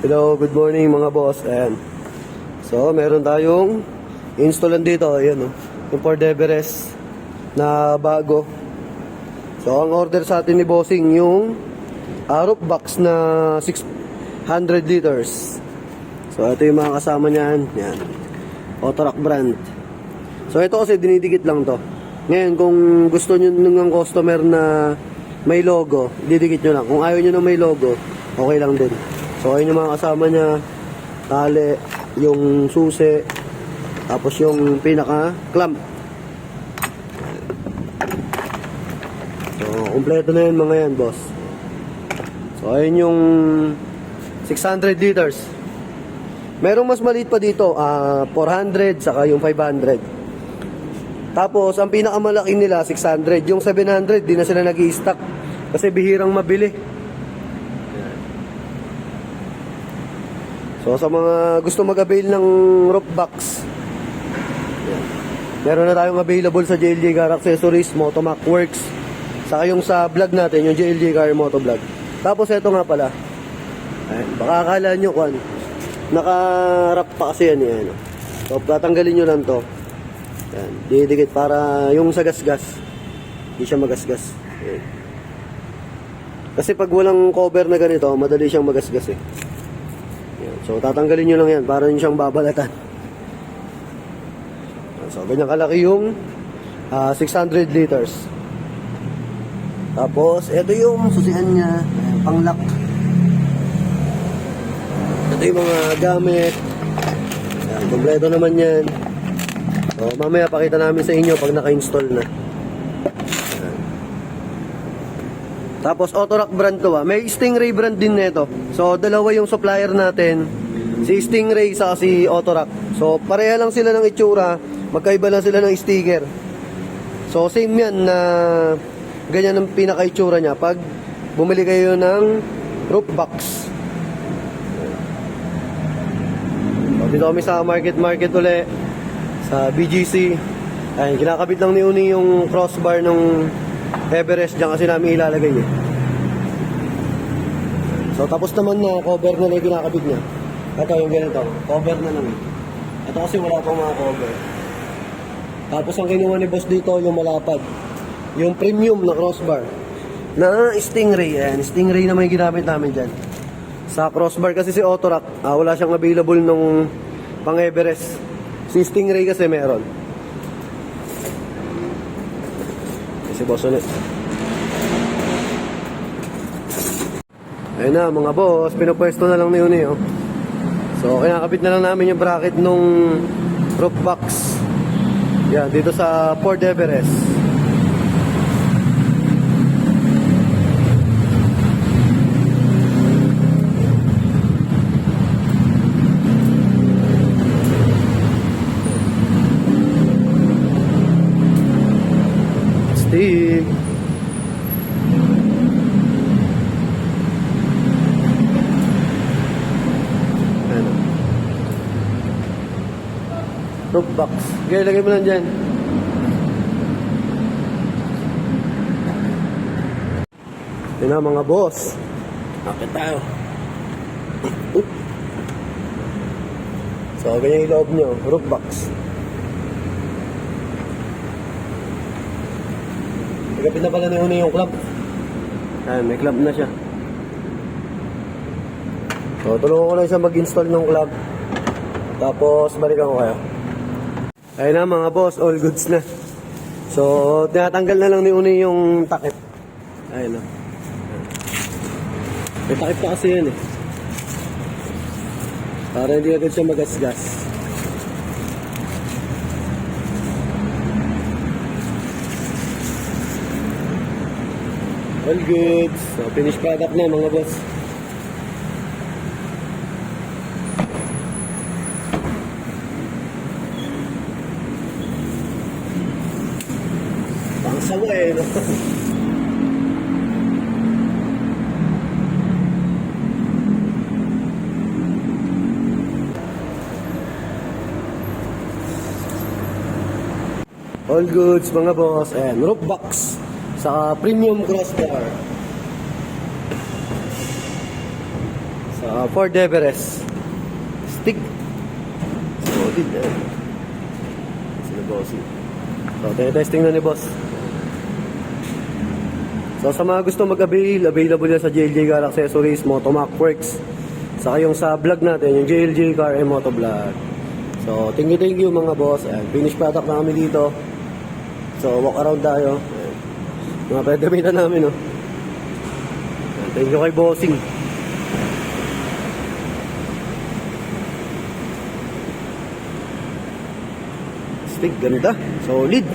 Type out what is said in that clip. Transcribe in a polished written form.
Hello, good morning mga boss. Ayan. So, meron tayong installan dito. Ayan, oh. Yung Ford Everest na bago. So, ang order sa atin ni Bossing yung roof box na 600 liters. So, ito yung mga kasama niyan. Yan. Autorac brand. So, ito kasi dinidikit lang to. Ngayon, kung gusto nyo ng customer na may logo, didikit nyo lang. Kung ayaw nyo na may logo, okay lang din. So, ayun yung mga kasama niya, tali, yung susi, tapos yung pinaka-clamp. So, kumpleto na yun mga yan, boss. So, ayun yung 600 liters. Merong mas maliit pa dito, 400, saka yung 500. Tapos, ang pinakamalaki nila, 600. Yung 700, di na sila nag-i-stock kasi bihirang mabili. So sa mga gusto mag-avail ng roof box, yan. Meron na tayong available sa JLJ Car Accessories, Motomac Works, saka yung sa vlog natin, yung JLJ Car Motovlog. Tapos ito nga pala, ayan, baka akala nyo kung naka-wrap pa kasi yan, yan. So tatanggalin nyo lang to, yan, didikit para yung sa gas-gas hindi siya magasgas. Ayan. Kasi pag walang cover na ganito, madali siyang magasgas eh. So, tatanggalin nyo lang yan para nyo siyang babalatan. So, ganyan kalaki yung 600 liters. Tapos, ito yung susian niya, pang-lock. Ito yung mga gamit. Ayan, kompleto naman yan. So, mamaya pakita namin sa inyo pag naka-install na. Ayan. Tapos, Autorac brand to May Stingray brand din nito. So, dalawa yung supplier natin. Si Stingray sa si Autorac. So, pareha lang sila ng itsura. Magkaiba lang sila ng sticker. So, same yan na ganyan ang pinaka-itsura niya pag bumili kayo ng roof box. So, dito kami sa market uli. Sa BGC. Ayun, kinakabit lang ni Uni yung crossbar ng Everest. Diyan kasi namin ilalagay eh. So, tapos naman na cover na lang yung kinakabit niya. Ito yung ganito, cover na lang. Ito kasi wala pang mga cover. Tapos ang kinuha ni boss dito, yung malapad. Yung premium na crossbar. Na Stingray. Ayan, Stingray naman yung ginamit namin dyan. Sa crossbar kasi si Autorac, wala siyang available nung pang Everest. Si Stingray kasi meron. Si boss ulit. Ayun na mga boss, pinupwesto na lang ni Uni oh. So, kinakabit na lang namin yung bracket nung roof box. Yan, dito sa Ford Everest. Steve. Roof box. Okay, lagay mo lang dyan. Yun na mga boss. Akit tayo. So, ganyan yung loob nyo. Roof box. Nagapit na pala na yung clamp. Ayan, may clamp na siya. So, tulungan ko lang siya mag-install ng clamp. Tapos, balikan ko kayo. Ayun na mga boss, all goods na. So, tinatanggal na lang ni Uni yung takip. Ayun na. May takip pa kasi yan eh. Para hindi agad siya magasgas. All goods. So, finished product na mga boss. Sawa eh, no? All goods mga boss. Ayan, roof box sa premium crossbar. Sa Ford Everest. Stick. Solid eh. Sino bossing? So, testing na ni boss. So, sa mga gusto mag-avail, available yan sa JLJ Car Accessories, Motomac Works. Saka yung sa vlog natin, yung JLJ Car and Moto Vlog. So, thank you mga boss. And finished product na kami dito. So, walk around tayo. Ayan. Mga pwede namin, no? And thank you kay bossing. Stick, ganda. Solid.